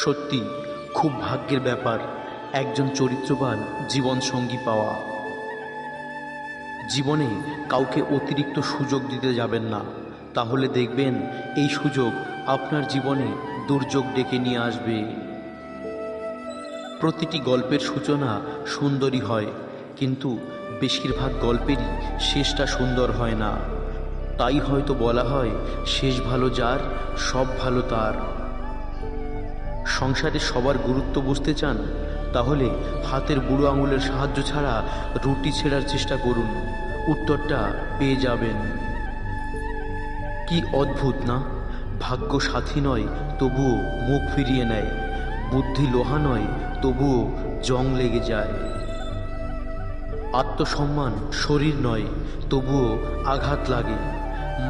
সত্যি খুব ভাগ্যের ব্যাপার একজন চরিত্রবান জীবনসঙ্গী পাওয়া। জীবনে কাউকে অতিরিক্ত সুযোগ দিতে যাবেন না, তাহলে দেখবেন এই সুযোগ আপনার জীবনে দুর্যোগ ডেকে নিয়ে আসবে। প্রতিটি গল্পের সূচনা সুন্দরী হয়, কিন্তু বেশিরভাগ গল্পেরই শেষটা সুন্দর হয় না। তাই হয়তো বলা হয়, শেষ ভালো যার সব ভালো তার। সংসারে সবার গুরুত্ব বুঝতে চান? তাহলে হাতের বুড়ো আঙুলের সাহায্য ছাড়া রুটি ছেঁড়ার চেষ্টা করুন, উত্তরটা পেয়ে যাবেন। কি অদ্ভুত না, ভাগ্য সাথী নয় তবুও মুখ ফিরিয়ে নেয়, বুদ্ধি লোহা নয় তবুও জং লেগে যায়। আত্মসম্মান শরীর নয় তবুও আঘাত লাগে,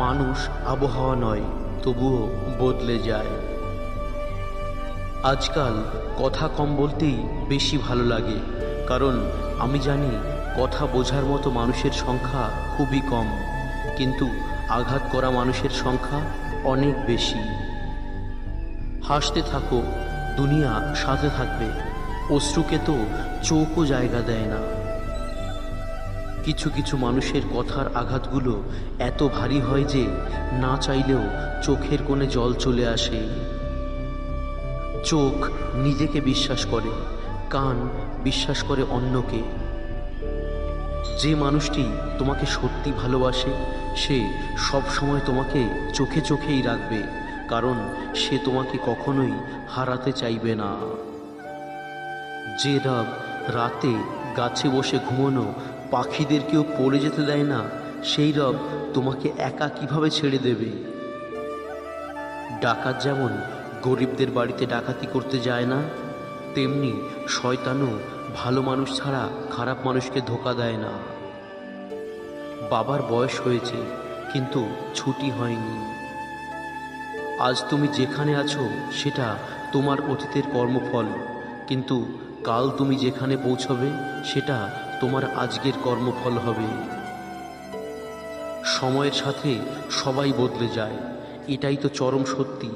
মানুষ আবহাওয়া নয় তবুও বদলে যায়। আজকাল কথা কম বলতেই বেশি ভালো লাগে, কারণ আমি জানি কথা বোঝার মতো মানুষের সংখ্যা খুবই কম, কিন্তু আঘাত করা মানুষের সংখ্যা অনেক বেশি। হাসতে থাকো, দুনিয়া সাথে থাকবে, অশ্রুকে তো চোখও জায়গা দেয় না। কিছু কিছু মানুষের কথার আঘাতগুলো এত ভারী হয় যে না চাইলেও চোখের কোণে জল চলে আসে। চোখ নিজেকে বিশ্বাস করে, কান বিশ্বাস করে অন্যকে। যে মানুষটি তোমাকে সত্যি ভালোবাসে সে সব সময় তোমাকে চোখে চোখেই রাখবে, কারণ সে তোমাকে কখনোই হারাতে চাইবে না। যে রব রাতে গাছে বসে ঘুমানো পাখিদেরকেও পড়ে যেতে দেয় না, সেই রব তোমাকে একা কিভাবে ছেড়ে দেবে? ডাকাত যেমন গরিবদের বাড়িতে ডাকাতি করতে যায় না, তেমনি শয়তানও ভালো মানুষ ছাড়া খারাপ মানুষকে ধোঁকা দেয় না। বাবার বয়স হয়েছে কিন্তু ছুটি হয়নি। আজ তুমি যেখানে আছো সেটা তোমার অতীতের কর্মফল, কিন্তু কাল তুমি যেখানে পৌঁছবে সেটা তোমার আজকের কর্মফল হবে। সময়ের সাথে সবাই বদলে যায়, এটাই তো চরম সত্যি।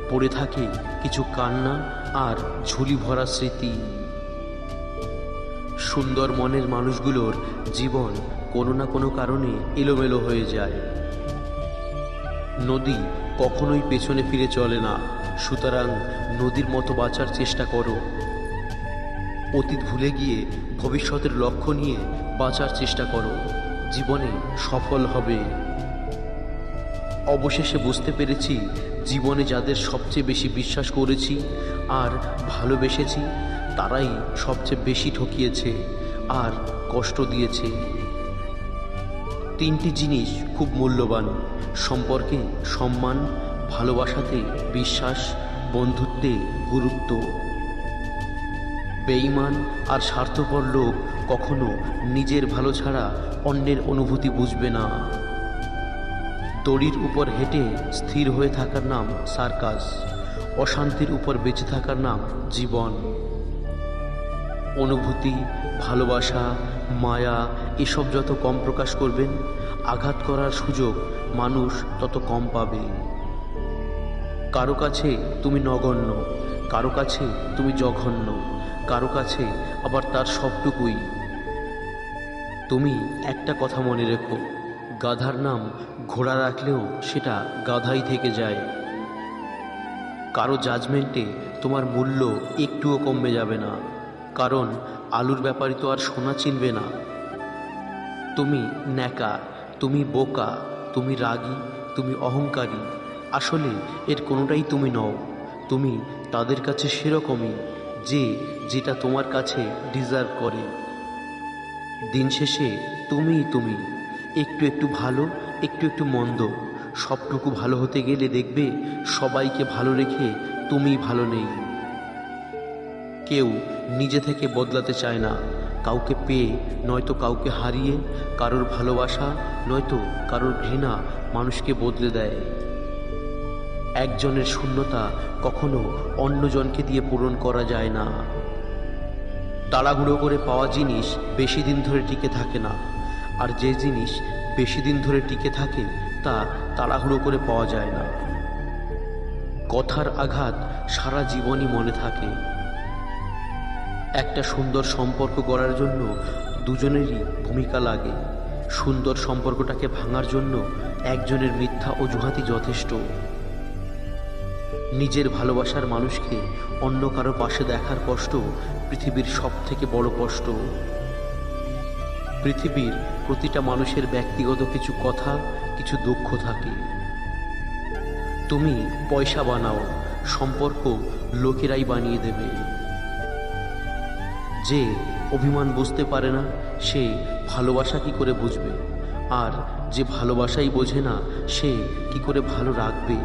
পড়ে থাকে কিছু কান্না আর ঝুলি ভরা স্মৃতি। সুন্দর মনের মানুষগুলোর জীবন কোনো না কোনো কারণে এলোমেলো হয়ে যায়। নদী কখনোই পেছনে ফিরে চলে না, সুতরাং নদীর মতো বাঁচার চেষ্টা করো। অতীত ভুলে গিয়ে ভবিষ্যতের লক্ষ্য নিয়ে বাঁচার চেষ্টা করো, জীবনে সফল হবে। অবশেষে বুঝতে পেরেছি, জীবনে যাদের সবচেয়ে বেশি বিশ্বাস করেছি আর ভালোবেসেছি তারাই সবচেয়ে বেশি ঠকিয়েছে আর কষ্ট দিয়েছে। তিনটি জিনিস খুব মূল্যবান: সম্পর্কে সম্মান, ভালোবাসাতে বিশ্বাস, বন্ধুত্বে গুরুত্ব। বেঈমান আর স্বার্থপর লোক কখনো নিজের ভালো ছাড়া অন্যের অনুভূতি বুঝবে না। দড়ির উপর হেঁটে স্থির হয়ে থাকার নাম সার্কাস, অশান্তির উপর বেঁচে থাকার নাম জীবন। অনুভূতি, ভালোবাসা, মায়া এসব যত কম প্রকাশ করবেন, আঘাত করার সুযোগ মানুষ তত কম পাবে। কারো কাছে তুমি নগণ্য, কারো কাছে তুমি জঘন্য, কারো কাছে আবার তার সবটুকুই। তুমি একটা কথা মনে রেখো, গাধার নাম ঘোড়া রাখলেও সেটা গাধাই থেকে যায়। কারো জাজমেন্টে তোমার মূল্য একটুও কমবে যাবে না, কারণ আলুর ব্যাপারই তো আর সোনা চিনবে না। তুমি ন্যাকা, তুমি বোকা, তুমি রাগী, তুমি অহংকারী, আসলে এর কোনোটাই তুমি নও। তুমি তাদের কাছে সেরকমই যে যেটা তোমার কাছে ডিজার্ভ করে। দিন শেষে তুমি একটু একটু ভালো, একটু একটু মন্দ, সবটুকু ভালো হতে গেলে দেখবে সবাইকে ভালো রেখে তুমি ভালো নেই। কেউ নিজে থেকে বদলাতে চায় না, কাউকে পেয়ে নয়তো কাউকে হারিয়ে, কারোর ভালোবাসা নয়তো কারোর ঘৃণা মানুষকে বদলে দেয়। একজনের শূন্যতা কখনো অন্যজনকে দিয়ে পূরণ করা যায় না। তাড়াহুড়ো করে পাওয়া জিনিস বেশি দিন ধরে টিকে থাকে না, আর যে জিনিস বেশি দিন ধরে টিকে থাকে তা তাড়াহুড়ো করে পাওয়া যায় না। কথার আঘাত সারা জীবনই মনে থাকে। একটা সুন্দর সম্পর্ক গড়ার জন্য দুজনেরই ভূমিকা লাগে। সুন্দর সম্পর্কটাকে ভাঙার জন্য একজনের মিথ্যা অজুহাতই যথেষ্ট। নিজের ভালোবাসার মানুষকে অন্য কারো পাশে দেখার কষ্ট পৃথিবীর সবথেকে বড় কষ্ট। পৃথিবীর প্রতিটা মানুষের ব্যক্তিগত কিছু কথা, কিছু দুঃখ থাকে। তুমি পয়সা বানাও, সম্পর্ক লোকেরাই বানিয়ে দেবে। যে অভিমান বুঝতে পারে না সে ভালোবাসা কি করে বুঝবে, আর যে ভালোবাসাই বোঝে না সে কি করে ভালো রাখবে।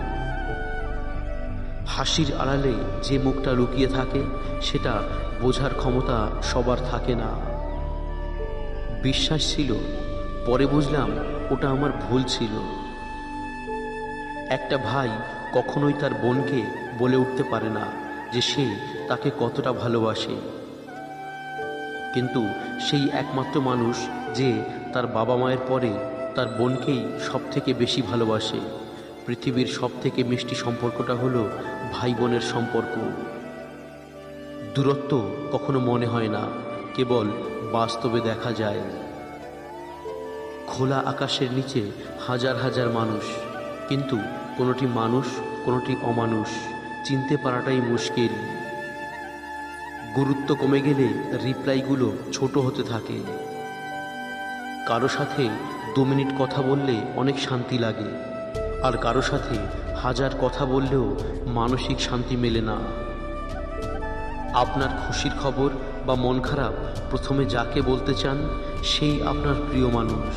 হাসির আড়ালে যে মুখটা লুকিয়ে থাকে সেটা বোঝার ক্ষমতা সবার থাকে না। বিশ্বাস ছিল, পরে বুঝলাম ওটা আমার ভুল ছিল। একটা ভাই কখনোই তার বোনকে বলে উঠতে পারে না যে সে তাকে কতটা ভালোবাসে, কিন্তু সেই একমাত্র মানুষ যে তার বাবা মায়ের পরে তার বোনকেই সব থেকে বেশি ভালোবাসে। পৃথিবীর সব থেকে মিষ্টি সম্পর্কটা হলো ভাই বোনের সম্পর্ক। দূরত্ব কখনো মনে হয় না, কেবল বাস্তবে দেখা যায়। খোলা আকাশের নিচে হাজার হাজার মানুষ, কিন্তু কোনোটি মানুষ কোনোটি অমানুষ, চিনতে পারাটাই মুশকিল। গুরুত্ব কমে গেলে রিপ্লাইগুলো ছোট হতে থাকে। কারো সাথে 2 মিনিট কথা বললে অনেক শান্তি লাগে, আর কারো সাথে হাজার কথা বললেও মানসিক শান্তি মেলে না। আপনার খুশির খবর বা মন খারাপ প্রথমে যাকে বলতে চান সেই আপনার প্রিয় মানুষ।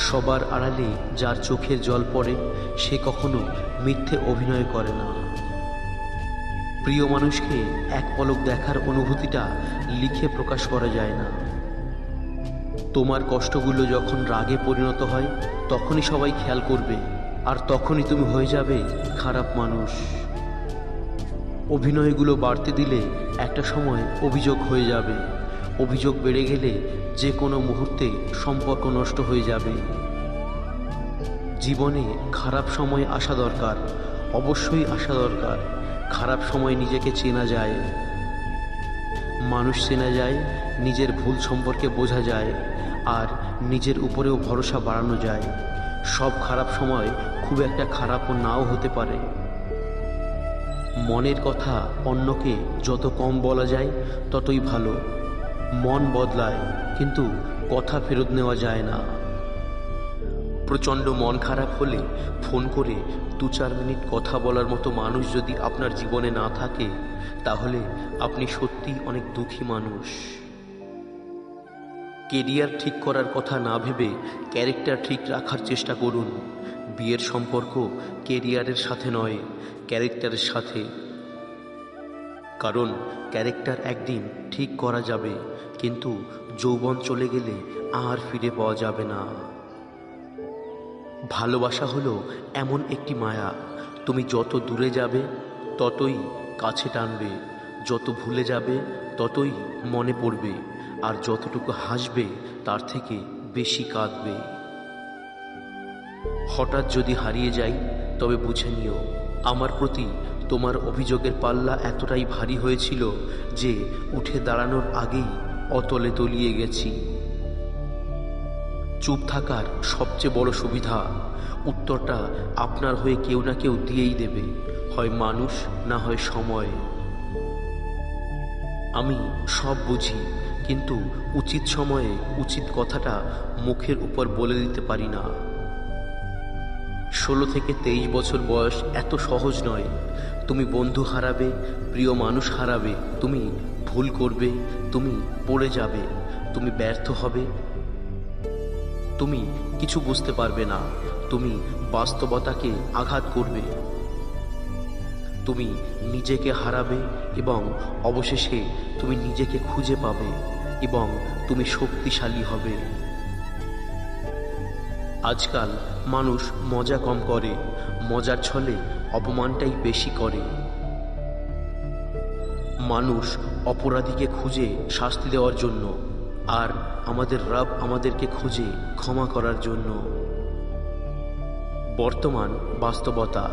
সবার আড়ালে যার চোখের জল পড়ে সে কখনো মিথ্যে অভিনয় করে না। প্রিয় মানুষকে এক পলক দেখার অনুভূতিটা লিখে প্রকাশ করা যায় না। তোমার কষ্টগুলো যখন রাগে পরিণত হয় তখনই সবাই খেয়াল করবে, আর তখনই তুমি হয়ে যাবে খারাপ মানুষ। অভিনয়গুলো বাড়তে দিলে একটা সময় অভিযোগ হয়ে যাবে। অভিযোগ বেড়ে গেলে যে কোনো মুহূর্তে সম্পর্ক নষ্ট হয়ে যাবে। জীবনে খারাপ সময় আসা দরকার, অবশ্যই আসা দরকার। খারাপ সময় নিজেকে চেনা যায়, মানুষ চেনা যায়, নিজের ভুল সম্পর্কে বোঝা যায়, আর নিজের উপরেও ভরসা বাড়ানো যায়। সব খারাপ সময় খুব একটা খারাপও নাও হতে পারে। মনের কথা অন্যকে যত কম বলা যায় ততই ভালো। মন বদলায়, কিন্তু কথা ফেরত নেওয়া যায় না। প্রচণ্ড মন খারাপ হলে ফোন করে 2-4 মিনিট কথা বলার মতো মানুষ যদি আপনার জীবনে না থাকে তাহলে আপনি সত্যিই অনেক দুঃখী মানুষ। কেরিয়ার ঠিক করার কথা না ভেবে ক্যারেক্টার ঠিক রাখার চেষ্টা করুন। বিয়ের সম্পর্ক কেরিয়ারের সাথে নয়, ক্যারেক্টারের সাথে। কারণ ক্যারেক্টার একদিন ঠিক করা যাবে, কিন্তু যৌবন চলে গেলে আর ফিরে পাওয়া যাবে না। ভালোবাসা হলো এমন একটি মায়া, তুমি যত দূরে যাবে ততই কাছে টানবে, যত ভুলে যাবে ততই মনে পড়বে, আর যতটুকু হাসবে তার থেকে বেশি কাঁদবে। হঠাৎ যদি হারিয়ে যাই তবে বুঝে নিও আমার প্রতি তোমার অভিযোগের পাল্লা এতটাই ভারী হয়েছিল যে উঠে দাঁড়ানোর আগেই অতলে তলিয়ে গেছি। চুপ থাকার সবচেয়ে বড় সুবিধা, উত্তরটা আপনার হয়ে কেউ না কেউ দিয়েই দেবে, হয় মানুষ না হয় সময়। আমি সব বুঝি, কিন্তু উচিত সময়ে উচিত কথাটা মুখের উপর বলে দিতে পারি না। 16 থেকে 23 বছর বয়স এত সহজ নয়। তুমি বন্ধু হারাবে, প্রিয় মানুষ হারাবে, তুমি ভুল করবে, তুমি পড়ে যাবে, তুমি ব্যর্থ হবে, তুমি কিছু বুঝতে পারবে না, তুমি বাস্তবতাকে আঘাত করবে, তুমি নিজেকে হারাবে এবং অবশেষে তুমি নিজেকে খুঁজে পাবে এবং তুমি শক্তিশালী হবে। আজকাল মানুষ মজা কম করে, মজার ছলে অপমানটাই বেশি করে। মানুষ অপরাধীকে খুঁজে শাস্তি দেওয়ার জন্য, আর আমাদের রব আমাদেরকে খুঁজে ক্ষমা করার জন্য। বর্তমান বাস্তবতা,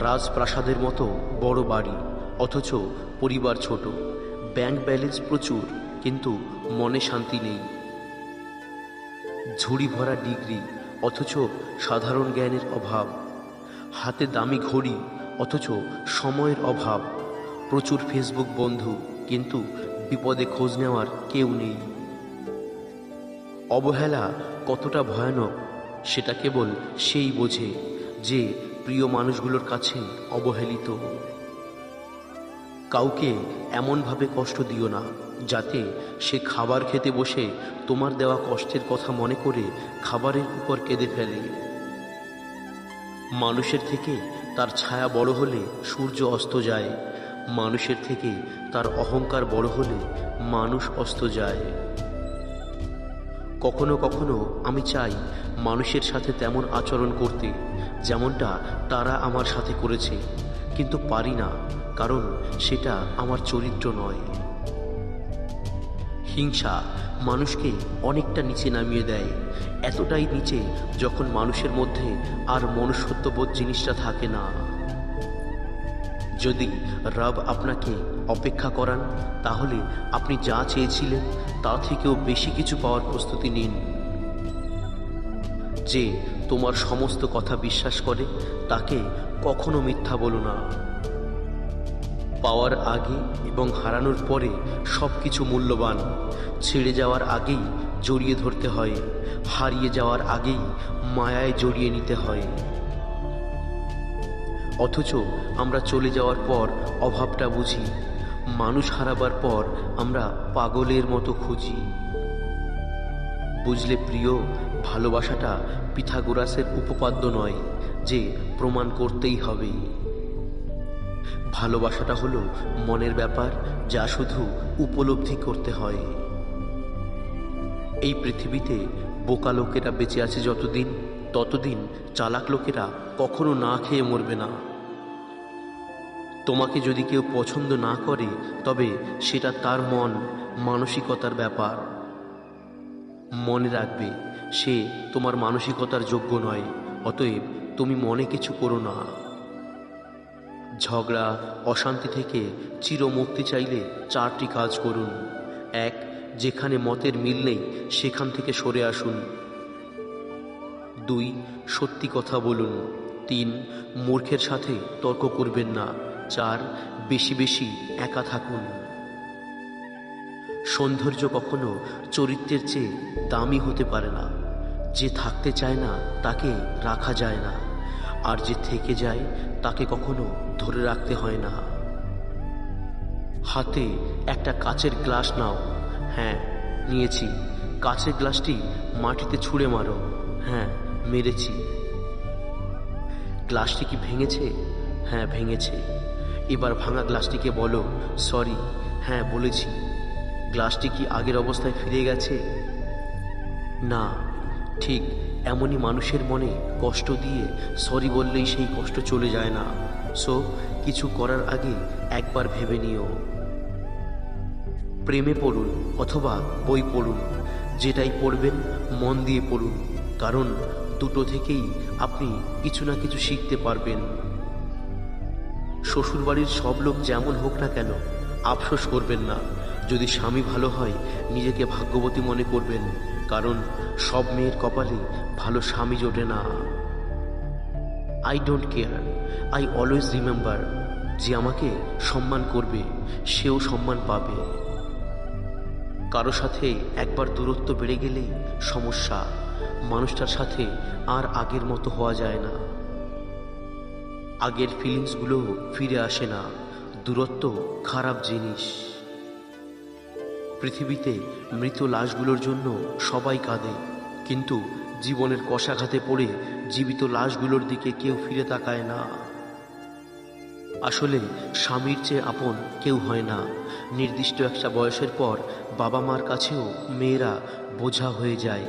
রাজপ্রাসাদের মতো বড় বাড়ি, অথচ পরিবার ছোট। ব্যাংক ব্যালেন্স প্রচুর, কিন্তু মনে শান্তি নেই। ঝুড়ি ভরা ডিগ্রি, অথচ সাধারণ জ্ঞানের অভাব। হাতে দামি ঘড়ি, অথচ সময়ের অভাব। প্রচুর ফেসবুক বন্ধু, কিন্তু বিপদে খোঁজ নেওয়ার কেউ নেই। অবহেলা কতটা ভয়ানক সেটা কেবল সেই বোঝে যে প্রিয় মানুষগুলোর কাছে অবহেলিত। কাউকে এমনভাবে কষ্ট দিও না যাতে সে খাবার খেতে বসে তোমার দেওয়া কষ্টের কথা মনে করে খাবারের উপর কেঁদে ফেলে। মানুষের থেকে তার ছায়া বড় হলে সূর্য অস্ত যায়, মানুষের থেকে তার অহংকার বড় হলে মানুষ অস্ত যায়। কখনো কখনো আমি চাই মানুষের সাথে তেমন আচরণ করতে যেমনটা তারা আমার সাথে করেছে, কিন্তু পারি না, কারণ সেটা আমার চরিত্র নয়। হিংসা মানুষকে অনেকটা নিচে নামিয়ে দেয়, এতটাই নিচে যখন মানুষের মধ্যে আর মনুষ্যত্ববোধ জিনিসটা থাকে না। যদি রব আপনাকে অপেক্ষা করান, তাহলে আপনি যা চেয়েছিলেন তার থেকেও বেশি কিছু পাওয়ার প্রস্তুতি নিন। যে তোমার সমস্ত কথা বিশ্বাস করে তাকে কখনো মিথ্যা বলো না। পাওয়ার আগে এবং হারানোর পরে সব কিছু মূল্যবান। ছেড়ে যাওয়ার আগেই জড়িয়ে ধরতে হয়, হারিয়ে যাওয়ার আগেই মায়ায় জড়িয়ে নিতে হয়। অথচ আমরা চলে যাওয়ার পর অভাবটা বুঝি, মানুষ হারাবার পর আমরা পাগলের মতো খুঁজি। বুঝলে প্রিয়, ভালোবাসাটা পিথাগোরাসের উপপাদ্য নয় যে প্রমাণ করতেই হবে। ভালোবাসাটা হলো মনের ব্যাপার, যা শুধু উপলব্ধি করতে হয়। এই পৃথিবীতে বোকা লোকেরা বেঁচে আছে যতদিন, ততদিন চালাক লোকেরা কখনো না খেয়ে মরবে না। তোমাকে যদি কেউ পছন্দ না করে, তবে সেটা তার মন মানসিকতার ব্যাপার। মনে রাখবে, সে তোমার মানসিকতার যোগ্য নয়, অতএব তুমি মনে কিছু করো না। ঝগড়া অশান্তি থেকে চিরমুক্তি চাইলে 4টি কাজ করুন। 1. যেখানে মতের মিল নেই সেখান থেকে সরে আসুন। 2. সত্যি কথা বলুন। 3. মূর্খের সাথে তর্ক করবেন না। 4. বেশি বেশি একা থাকুন। সৌন্দর্য কখনো চরিত্রের চেয়ে দামি হতে পারে না। যে থাকতে চায় না তাকে রাখা যায় না, আর যে থেকে যায় তাকে কখনো ধরে রাখতে হয় না। হাতে একটা কাচের গ্লাস নাও। হ্যাঁ, নিয়েছি। কাচের গ্লাসটি মাটিতে ছুঁড়ে মারো। হ্যাঁ, মেরেছি। গ্লাসটি কি ভেঙেছে? হ্যাঁ, ভেঙেছে। এবার ভাঙা গ্লাসটিকে বলো, সরি। হ্যাঁ, বলেছি। গ্লাসটি কি আগের অবস্থায় ফিরে গেছে? না। ঠিক এমনই মানুষের মনে কষ্ট দিয়ে সরি বললেই সেই কষ্ট চলে যায় না। সো কিছু করার আগে একবার ভেবে নিও। প্রেমে পড়ুন অথবা বই পড়ুন, যেটাই পড়বেন মন দিয়ে পড়ুন, কারণ দুটো থেকেই আপনি কিছু না কিছু শিখতে পারবেন। শ্বশুরবাড়ির সব লোক যেমন হোক না কেন, আফসোস করবেন না। যদি স্বামী ভালো হয়, নিজেকে ভাগ্যবতী মনে করবেন, কারণ সব মেয়ের কপালে ভালো স্বামী জোটে না। I don't care, I always remember, যে আমাকে সম্মান করবে সেও সম্মান পাবে। কারো সাথে একবার দূরত্ব বেড়ে গেলেই সমস্যা। মানুষটার সাথে আর আগের মতো হওয়া যায় না। আগের ফিলিংসগুলো ফিরে আসে না। দূরত্ব খারাপ জিনিস। পৃথিবীতে মৃত লাশগুলোর জন্য সবাই কাঁদে, কিন্তু জীবনের কষাঘাতে পড়ে জীবিত লাশগুলোর দিকে কেউ ফিরে তাকায় না। আসলে স্বামীর চেয়ে আপন কেউ হয় না। নির্দিষ্ট একটা বয়সের পর বাবা মার কাছেও মেয়েরা বোঝা হয়ে যায়,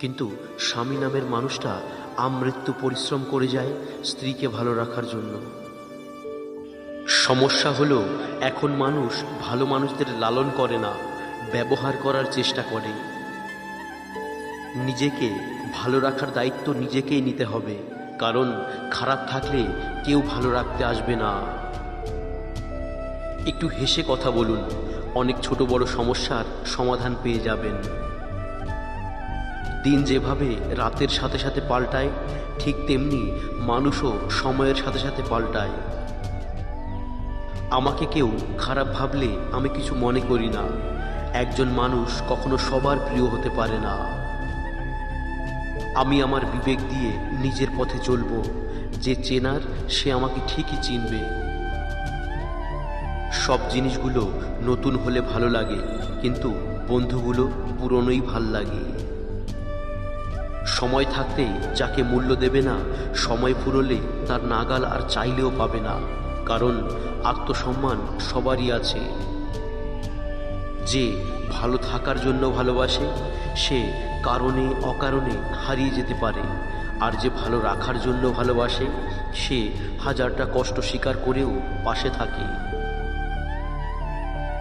কিন্তু স্বামী নামের মানুষটা আমৃত্যু পরিশ্রম করে যায় স্ত্রীকে ভালো রাখার জন্য। সমস্যা হলো, এখন মানুষ ভালো মানুষদের লালন করে না, ব্যবহার করার চেষ্টা করে। নিজেকে ভালো রাখার দায়িত্ব নিজেকেই নিতে হবে, কারণ খারাপ থাকলে কেউ ভালো রাখতে আসবে না। একটু হেসে কথা বলুন, অনেক ছোট বড় সমস্যার সমাধান পেয়ে যাবেন। দিন যেভাবে রাতের সাথে সাথে পাল্টায়, ঠিক তেমনি মানুষও সময়ের সাথে সাথে পাল্টায়। আমাকে কেউ খারাপ ভাবলে আমি কিছু মনে করি না। একজন মানুষ কখনো সবার প্রিয় হতে পারে না। আমি আমার বিবেক দিয়ে নিজের পথে চলব। যে চেনার সে আমাকে ঠিকই চিনবে। সব জিনিসগুলো নতুন হলে ভালো লাগে, কিন্তু বন্ধুগুলো পুরনোই ভাল লাগে। সময় থাকতে যাকে মূল্য দেবে না, সময় ফুরোলে তার নাগাল আর চাইলেও পাবে না। কারণ আত্মসম্মান সবারই আছে। যে ভালো থাকার জন্য ভালোবাসে, সে কারণে অকারণে হারিয়ে যেতে পারে। আর যে ভালো রাখার জন্য ভালোবাসে, সে হাজারটা কষ্ট স্বীকার করেও পাশে থাকে।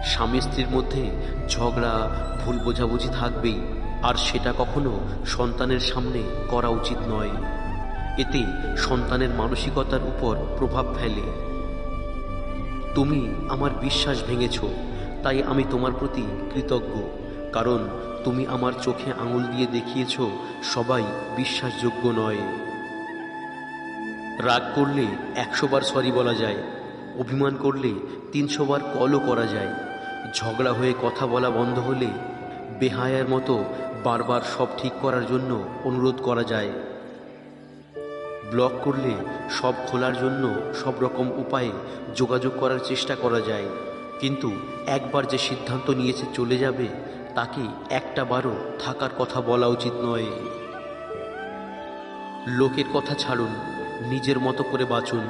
স্বামী স্ত্রীর মধ্যে ঝগড়া, ভুল বোঝাবুঝি থাকবেই, আর সেটা কখনো সন্তানের সামনে করা উচিত নয়। এতে সন্তানের মানসিকতার উপর প্রভাব ফেলে। তুমি আমার বিশ্বাস ভেঙেছ, তাই আমি তোমার প্রতি কৃতজ্ঞ। কারণ তুমি আমার চোখে আঙুল দিয়ে দেখিয়েছ সবাই বিশ্বাসযোগ্য নয়। রাগ করলে 100 বার সরি বলা যায়, অভিমান করলে 300 বার কলও করা যায়। ঝগড়া হয়ে কথা বলা বন্ধ হলে বেহায়ার মতো বারবার সব ঠিক করার জন্য অনুরোধ করা যায়। ব্লক করলে সব খোলার জন্য সব রকম উপায়ে যোগাযোগ করার চেষ্টা করা যায়। কিন্তু একবার যে সিদ্ধান্ত নিয়েছে চলে যাবে, তাকে একটা বারও থাকার কথা বলা উচিত নয়। লোকের কথা ছাড়ুন, নিজের মতো করে বাঁচুন।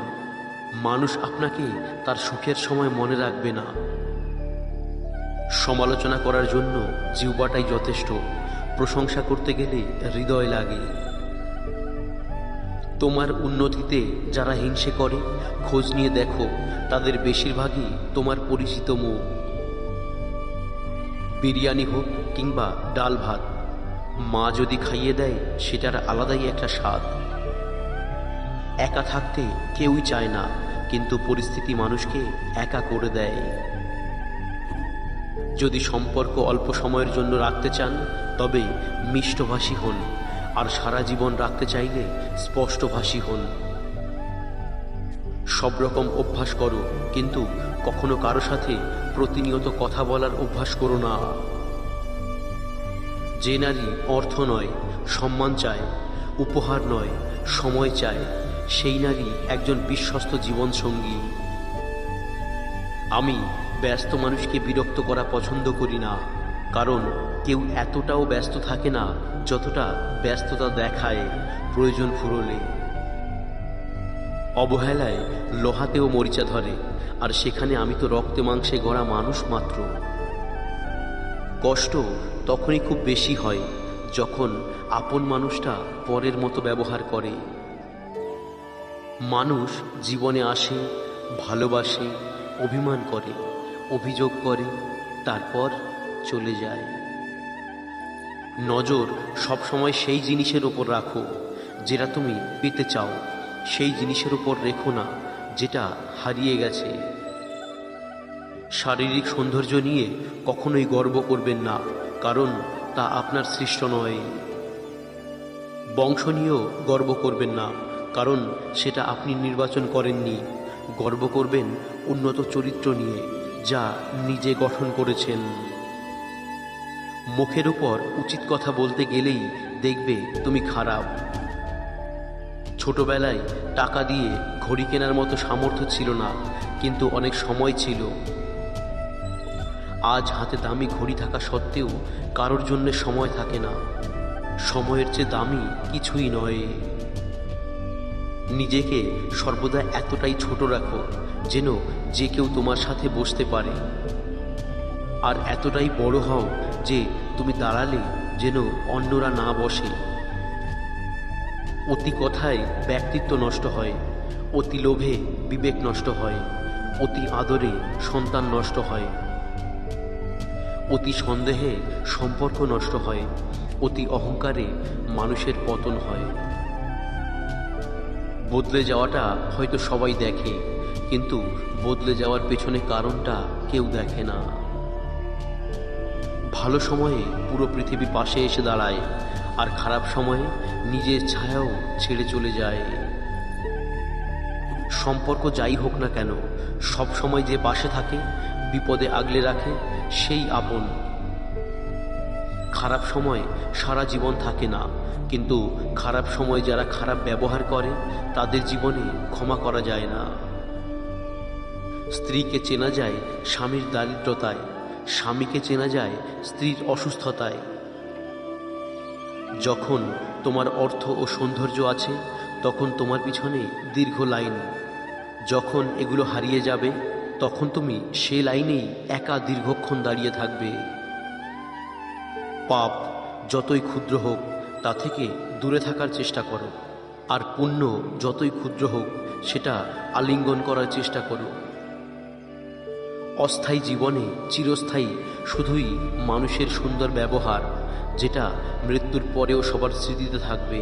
মানুষ আপনাকে তার সুখের সময় মনে রাখবে না। সমালোচনা করার জন্য জিহ্বাটাই যথেষ্ট, প্রশংসা করতে গেলে হৃদয় লাগে। তোমার উন্নতিতে যারা হিংসে করে, খোঁজ নিয়ে দেখো, তাদের বেশিরভাগই তোমার পরিচিত মুখ। বিরিয়ানি হোক কিংবা ডাল ভাত, মা যদি খাইয়ে দেয় সেটার আলাদাই একটা স্বাদ। একা থাকতে কেউই চায় না, কিন্তু পরিস্থিতি মানুষকে একা করে দেয়। যদি সম্পর্ক অল্প সময়ের জন্য রাখতে চান, তবে মিষ্টভাষী হন। আর সারা জীবন রাখতে চাইলে স্পষ্টভাষী হন। সব রকম অভ্যাস করো, কিন্তু কখনো কারো সাথে প্রতিনিয়ত কথা বলার অভ্যাস করো না। যে নারী অর্থ নয়, সম্মান চায়, উপহার নয়, সময় চায়, সেই নারী একজন বিশ্বস্ত জীবনসঙ্গী। আমি ব্যস্ত মানুষকে বিরক্ত করা পছন্দ করি না, কারণ কেউ এতটাও ব্যস্ত থাকে না যতটা ব্যস্ততা দেখায় প্রয়োজন ফুরোলে। অবহেলায় লোহাতেও মরিচা ধরে, আর সেখানে আমি তো রক্তে মাংসে গড়া মানুষ মাত্র। কষ্ট তখনই খুব বেশি হয় যখন আপন মানুষটা পরের মতো ব্যবহার করে। মানুষ জীবনে আসে, ভালোবাসে, অভিমান করে, অভিযোগ করে, তারপর চলে যায়। নজর সবসময় সেই জিনিসের ওপর রাখো যেটা তুমি পেতে চাও, সেই জিনিসের উপর রেখো না যেটা হারিয়ে গেছে। শারীরিক সৌন্দর্য নিয়ে কখনোই গর্ব করবেন না, কারণ তা আপনার সৃষ্ট নয়। বংশ নিয়েও গর্ব করবেন না, কারণ সেটা আপনি নির্বাচন করেননি। গর্ব করবেন উন্নত চরিত্র নিয়ে, যা নিজে গঠন করেছেন। মুখের উপর উচিত কথা বলতে গেলেই দেখবে তুমি খারাপ। ছোটবেলায় টাকা দিয়ে ঘড়ি কেনার মতো সামর্থ্য ছিল না, কিন্তু অনেক সময় ছিল। আজ হাতে দামি ঘড়ি থাকা সত্ত্বেও কারোর জন্য সময় থাকে না। সময়ের চেয়ে দামি কিছুই নয়। নিজেকে সর্বদা এতটাই ছোট রাখো যেন যে কেউ তোমার সাথে বসতে পারে, আর এতটাই বড় হও যে তুমি দাঁড়ালে যেন অন্যরা না বসে। অতি কথায় ব্যক্তিত্ব নষ্ট হয়, অতি লোভে বিবেক নষ্ট হয়, অতি আদরে সন্তান নষ্ট হয়, অতি সন্দেহে সম্পর্ক নষ্ট হয়, অতি অহংকারে মানুষের পতন হয়। বদলে যাওয়াটা হয়তো সবাই দেখে, কিন্তু বদলে যাওয়ার পেছনে কারণটা কেউ দেখে না। ভালো সময়ে পুরো পৃথিবী পাশে এসে দাঁড়ায়, আর খারাপ সময়ে নিজের ছায়াও ছেড়ে চলে যায়। সম্পর্ক যাই হোক না কেন, সব সময় যে পাশে থাকে, বিপদে আগলে রাখে, সেই আপন। খারাপ সময় সারা জীবন থাকে না, কিন্তু খারাপ সময় যারা খারাপ ব্যবহার করে তাদের জীবনে ক্ষমা করা যায় না। স্ত্রীকে চেনা যায় স্বামীর দারিদ্রতায়, স্বামীকে চেনা যায় স্ত্রীর অসুস্থতায়। যখন তোমার অর্থ ও সৌন্দর্য আছে, তখন তোমার পিছনে দীর্ঘ লাইন। যখন এগুলো হারিয়ে যাবে, তখন তুমি সে লাইনেই একা দীর্ঘক্ষণ দাঁড়িয়ে থাকবে। পাপ যতই ক্ষুদ্র হোক তা থেকে দূরে থাকার চেষ্টা করো, আর পুণ্য যতই ক্ষুদ্র হোক সেটা আলিঙ্গন করার চেষ্টা করো। অস্থায়ী জীবনে চিরস্থায়ী শুধুই মানুষের সুন্দর ব্যবহার, যেটা মৃত্যুর পরেও সবার স্মৃতিতে থাকবে।